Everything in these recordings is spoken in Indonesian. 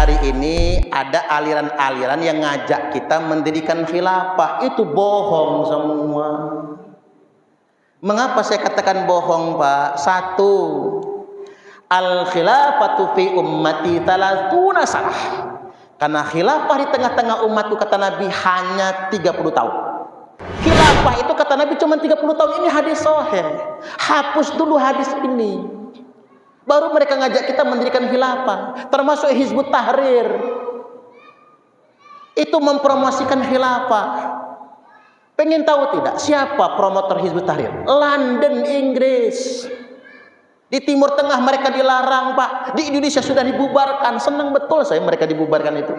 hari ini ada aliran-aliran yang ngajak kita mendirikan khilafah. Itu bohong semua. Mengapa saya katakan bohong, Pak? Satu, al-khilafatu fi ummati 30 sanah. Karena khilafah di tengah-tengah umatku, kata Nabi, hanya 30 tahun. Khilafah itu kata Nabi cuma 30 tahun. Ini hadis sahih. Hapus dulu hadis ini. Baru mereka ngajak kita mendirikan khilafah. Termasuk Hizbut Tahrir. Itu mempromosikan khilafah. Pengen tahu tidak siapa promotor Hizbut Tahrir? London, Inggris. Di Timur Tengah mereka dilarang, Pak. Di Indonesia sudah dibubarkan. Senang betul saya mereka dibubarkan itu.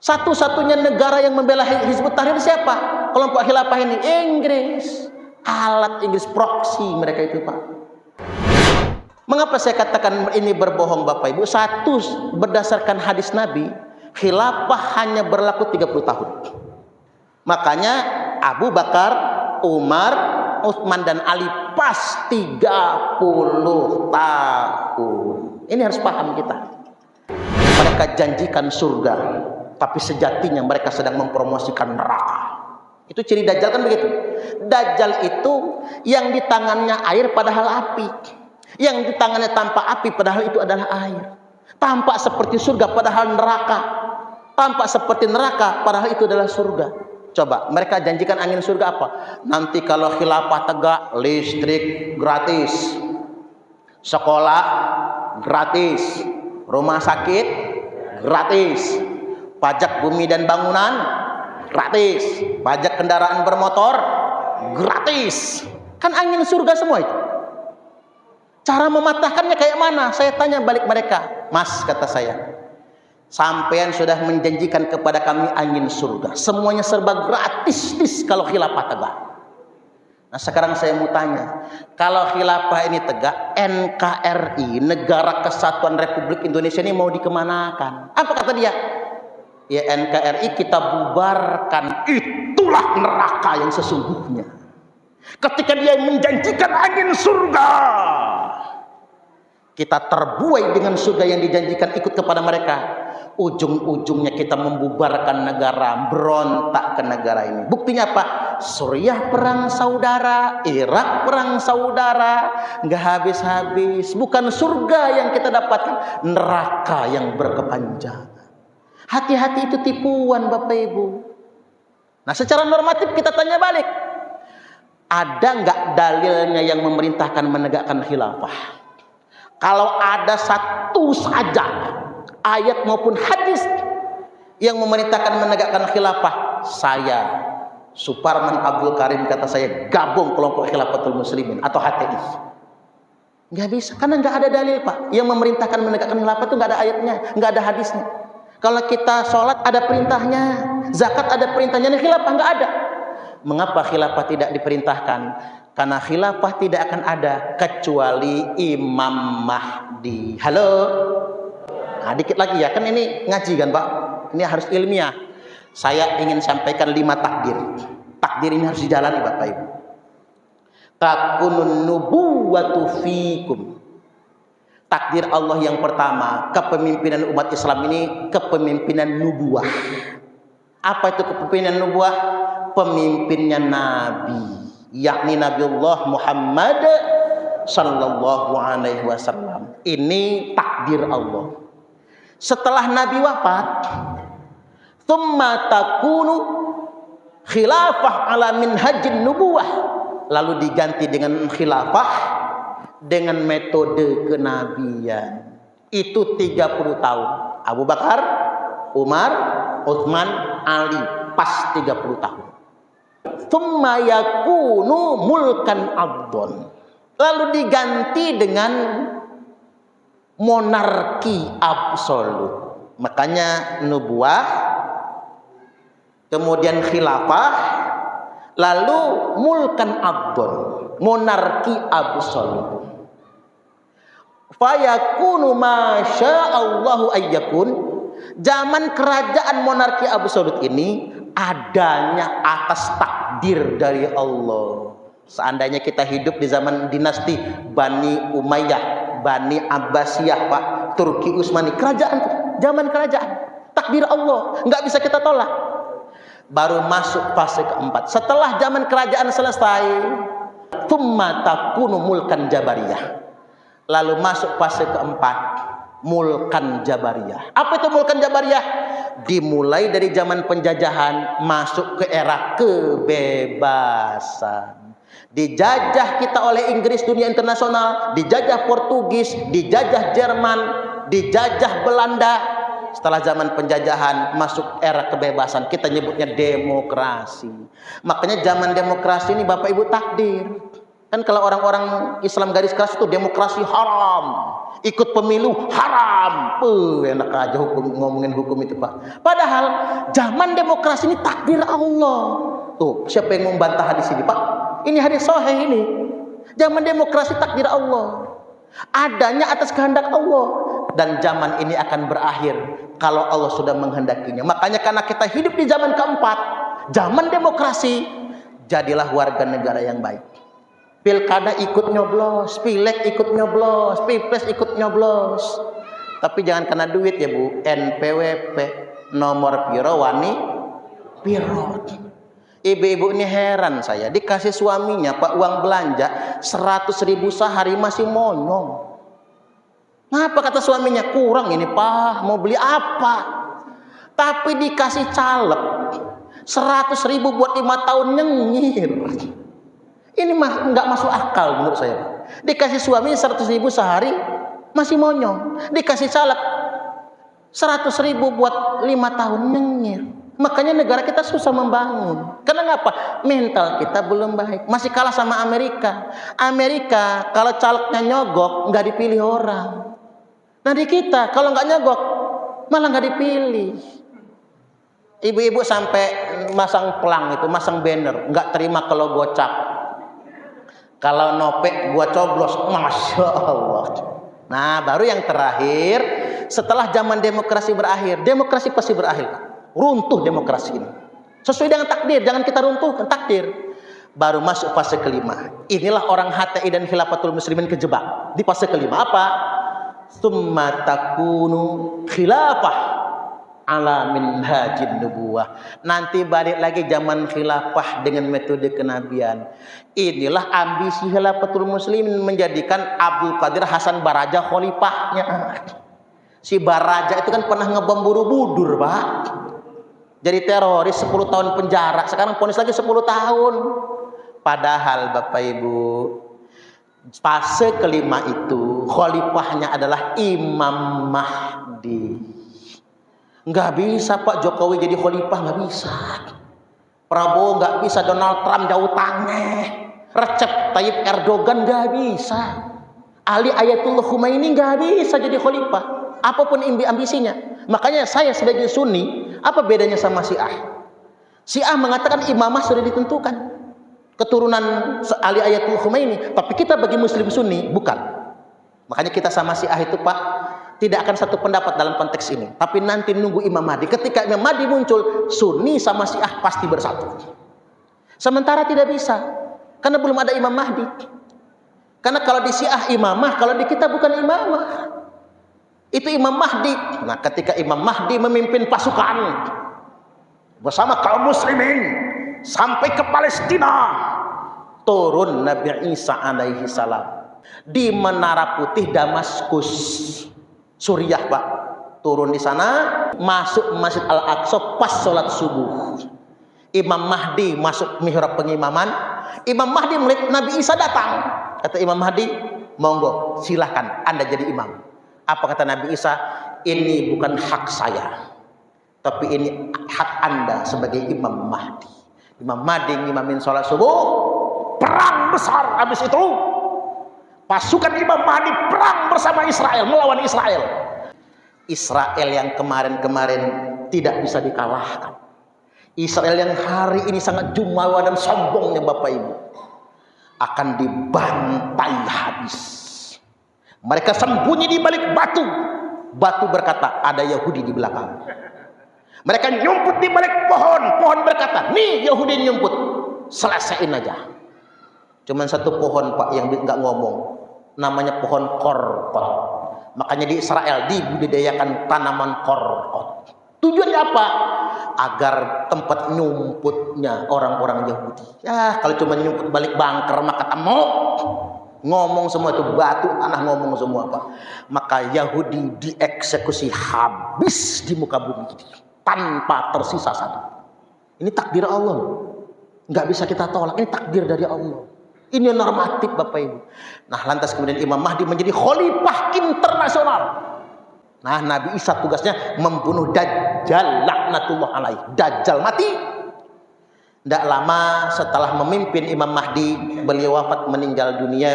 Satu-satunya negara yang membela Hizbut Tahrir siapa? Kelompok khilafah ini Inggris. Alat Inggris, proksi mereka itu, Pak. Mengapa saya katakan ini berbohong, Bapak Ibu? Satu, berdasarkan hadis Nabi, khilafah hanya berlaku 30 tahun. Makanya Abu Bakar, Umar, Utsman dan Ali pas 30 tahun. Ini harus paham kita. Mereka janjikan surga, tapi sejatinya mereka sedang mempromosikan neraka. Itu ciri Dajjal kan begitu. Dajjal itu yang di tangannya air padahal api. Yang di tangannya tanpa api padahal itu adalah air. Tampak seperti surga padahal neraka. Tampak seperti neraka padahal itu adalah surga. Coba, mereka janjikan angin surga apa? Nanti kalau khilafah tegak, listrik gratis, sekolah gratis, rumah sakit gratis, pajak bumi dan bangunan gratis, pajak kendaraan bermotor gratis. Kan angin surga semua itu. Cara mematahkannya kayak mana? Saya tanya balik mereka. Mas, kata saya, sampean sudah menjanjikan kepada kami angin surga. Semuanya serba gratis kalau khilafah tegak. Nah sekarang saya mau tanya, kalau khilafah ini tegak, NKRI, Negara Kesatuan Republik Indonesia ini mau dikemanakan? Apa kata dia? Ya NKRI kita bubarkan. Itulah neraka yang sesungguhnya. Ketika dia menjanjikan angin surga, kita terbuai dengan surga yang dijanjikan, ikut kepada mereka. Ujung-ujungnya kita membubarkan negara, berontak ke negara ini. Buktinya apa? Suriah perang saudara, Irak perang saudara, nggak habis-habis. Bukan surga yang kita dapatkan, neraka yang berkepanjangan. Hati-hati, itu tipuan, Bapak Ibu. Nah secara normatif kita tanya balik, ada nggak dalilnya yang memerintahkan menegakkan khilafah? Kalau ada satu saja ayat maupun hadis yang memerintahkan menegakkan khilafah, saya Suparman Abdul Karim, kata saya, gabung kelompok Khilafatul Muslimin atau HTI. Nggak bisa, karena nggak ada dalil, Pak, yang memerintahkan menegakkan khilafah. Itu nggak ada ayatnya, nggak ada hadisnya. Kalau kita sholat ada perintahnya, zakat ada perintahnya, khilafah nggak ada. Mengapa khilafah tidak diperintahkan? Karena khilafah tidak akan ada kecuali Imam Mahdi. Halo? Nah, dikit lagi ya, kan ini ngaji kan, Pak? Ini harus ilmiah. Saya ingin sampaikan 5 takdir. Takdir ini harus dijalani, Bapak Ibu. Takunun nubuwatu fikum. Takdir Allah yang pertama, kepemimpinan umat Islam ini kepemimpinan nubuah. Apa itu kepemimpinan nubuah? Pemimpinnya Nabi, yakni Nabiullah Muhammad sallallahu alaihi wasallam. Ini takdir Allah. Setelah Nabi wafat, tsumma takunu khilafah ala minhajin nubuwah, lalu diganti dengan khilafah dengan metode kenabian. Itu 30 tahun. Abu Bakar, Umar, Utsman, Ali, pas 30 tahun. Tsumma yakunu mulkan abdon, lalu diganti dengan monarki absolut. Makanya nubuah, kemudian khilafah, lalu mulkan abdon, monarki absolut. Fayakunu masya'allahu ayyakun. Zaman kerajaan monarki absolut ini adanya atas takdir dari Allah. Seandainya kita hidup di zaman dinasti Bani Umayyah, Bani Abbasiyah Pak, Turki Utsmani, kerajaan, zaman kerajaan, takdir Allah, nggak bisa kita tolak. Baru masuk fase keempat. Setelah zaman kerajaan selesai, tsumma takunu mulkan jabariyah. Lalu masuk fase keempat, mulkan jabariyah. Apa itu mulkan jabariyah? Dimulai dari zaman penjajahan masuk ke era kebebasan. Dijajah kita oleh Inggris, dunia internasional, dijajah Portugis, dijajah Jerman, dijajah Belanda. Setelah zaman penjajahan masuk era kebebasan, kita nyebutnya demokrasi. Makanya zaman demokrasi ini Bapak Ibu takdir. Kan kalau orang-orang Islam garis keras itu demokrasi haram, ikut pemilu haram. Enak aja ngomongin hukum itu Pak. Padahal zaman demokrasi ini takdir Allah. Tuh, siapa yang membantah hadis ini Pak? Ini hadis sahih ini. Zaman demokrasi takdir Allah. Adanya atas kehendak Allah. Dan zaman ini akan berakhir kalau Allah sudah menghendakinya. Makanya karena kita hidup di zaman keempat, zaman demokrasi, jadilah warga negara yang baik. Pilkada ikut nyoblos, pileg ikut nyoblos, pilpres ikut nyoblos. Tapi jangan kena duit ya Bu. NPWP nomor piro wani piro. Ibu-ibu ini heran saya, dikasih suaminya Pak uang belanja 100.000 sehari masih monyong. Ngapa kata suaminya, kurang ini Pak, mau beli apa? Tapi dikasih caleg 100.000 buat 5 tahun nyengir. Ini mah nggak masuk akal menurut saya Pak. Dikasih suaminya 100.000 sehari masih monyong, dikasih caleg 100.000 buat 5 tahun nyengir. Makanya negara kita susah membangun. Karena ngapa? Mental kita belum baik. Masih kalah sama Amerika. Amerika kalau calegnya nyogok nggak dipilih orang. Nah di kita kalau nggak nyogok malah nggak dipilih. Ibu-ibu sampai masang pelang itu, masang banner, nggak terima kalau gocap. Kalau nopek gua coblos, masya Allah. Nah baru yang terakhir, setelah zaman demokrasi berakhir, demokrasi pasti berakhir. Runtuh demokrasi ini sesuai dengan takdir, jangan kita runtuhkan takdir. Baru masuk fase kelima. Inilah orang HTI dan Khilafatul Muslimin kejebak di fase kelima. Apa? Tsumma takunu khilafah ala minhajin nubuwah. Nanti balik lagi zaman khilafah dengan metode kenabian. Inilah ambisi Khilafatul Muslimin, menjadikan Abdul Qadir Hasan Baraja khalifahnya. Si Baraja itu kan pernah ngebom Borobudur Pak, jadi teroris 10 tahun penjara, sekarang vonis lagi 10 tahun. Padahal Bapak Ibu, fase kelima itu khalifahnya adalah Imam Mahdi. Nggak bisa Pak Jokowi jadi khalifah, nggak bisa. Prabowo nggak bisa, Donald Trump jauh tangeh, Recep Tayyip Erdogan nggak bisa, Ali Ayatullah Khomeini nggak bisa jadi khalifah. Apapun ambisinya. Makanya saya sebagai Sunni, apa bedanya sama Syiah? Syiah mengatakan imamah sudah ditentukan, keturunan Ali Ayatullah Khomeini. Tapi kita bagi Muslim Sunni bukan. Makanya kita sama Syiah itu Pak tidak akan satu pendapat dalam konteks ini. Tapi nanti nunggu Imam Mahdi. Ketika Imam Mahdi muncul, Sunni sama Syiah pasti bersatu. Sementara tidak bisa, karena belum ada Imam Mahdi. Karena kalau di Syiah imamah, kalau di kita bukan imamah. Itu Imam Mahdi. Nah ketika Imam Mahdi memimpin pasukan bersama kaum muslimin sampai ke Palestina, turun Nabi Isa alaihi salam di Menara Putih Damaskus, Suriah Pak. Turun di sana, masuk Masjid Al-Aqsa pas sholat subuh. Imam Mahdi masuk mihrab pengimaman. Imam Mahdi melihat Nabi Isa datang. Kata Imam Mahdi, monggo silahkan Anda jadi imam. Apa kata Nabi Isa? Ini bukan hak saya, tapi ini hak Anda sebagai Imam Mahdi. Imam Mahdi ngimamin sholat subuh, perang besar. Habis itu pasukan Imam Mahdi perang bersama Israel, melawan Israel. Israel yang kemarin-kemarin tidak bisa dikalahkan. Israel yang hari ini sangat jumawa dan sombongnya Bapak Ibu, akan dibantai habis. Mereka sembunyi di balik batu. Batu berkata, ada Yahudi di belakang. Mereka nyumput di balik pohon. Pohon berkata, nih Yahudi nyumput. Selesaiin aja. Cuman satu pohon Pak yang nggak ngomong. namanya pohon korkot. Makanya di Israel dibudidayakan tanaman korkot. Tujuannya apa? Agar tempat nyumputnya orang-orang Yahudi. Ya, kalau cuma nyumput balik bangker maka ketemu. Ngomong semua itu batu tanah ngomong semua Pak. Maka Yahudi dieksekusi habis di muka bumi ini tanpa tersisa satu. Ini takdir Allah. Nggak bisa kita tolak. Ini takdir dari Allah. Ini normatif Bapak Ibu. Nah, lantas kemudian Imam Mahdi menjadi khalifah internasional. Nah, Nabi Isa tugasnya membunuh Dajjal laknatullah alaih. Dajjal mati. Tidak lama setelah memimpin Imam Mahdi, beliau wafat meninggal dunia.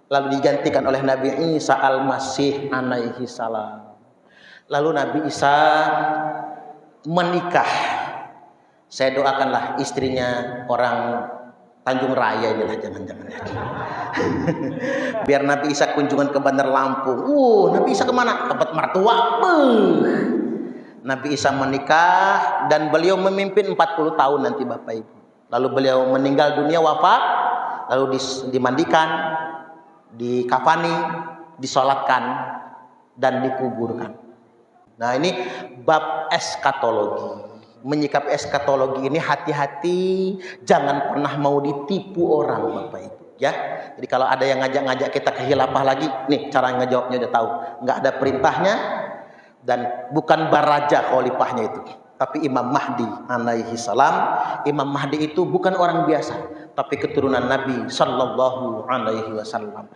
Lalu digantikan oleh Nabi Isa al-Masih alaihi salam. Lalu Nabi Isa menikah. Saya doakanlah istrinya orang Tanjung Raya inilah, jangan-jangan. Biar Nabi Isa kunjungan ke Bandar Lampung. Nabi Isa kemana? Tempat mertua. Nabi Isa menikah dan beliau memimpin 40 tahun nanti Bapak Ibu. Lalu beliau meninggal dunia, wafat. Lalu dimandikan, dikafani, disolatkan, dan dikuburkan. Nah, ini bab eskatologi. Menyikapi eskatologi ini hati-hati, jangan pernah mau ditipu orang Bapak Ibu ya. Jadi kalau ada yang ngajak-ngajak kita ke khilafah lagi, nih cara ngejawabnya udah tahu, nggak ada perintahnya dan bukan baraja khalifahnya itu, tapi Imam Mahdi alaihi salam. Imam Mahdi itu bukan orang biasa, tapi keturunan Nabi sallallahu alaihi wasallam.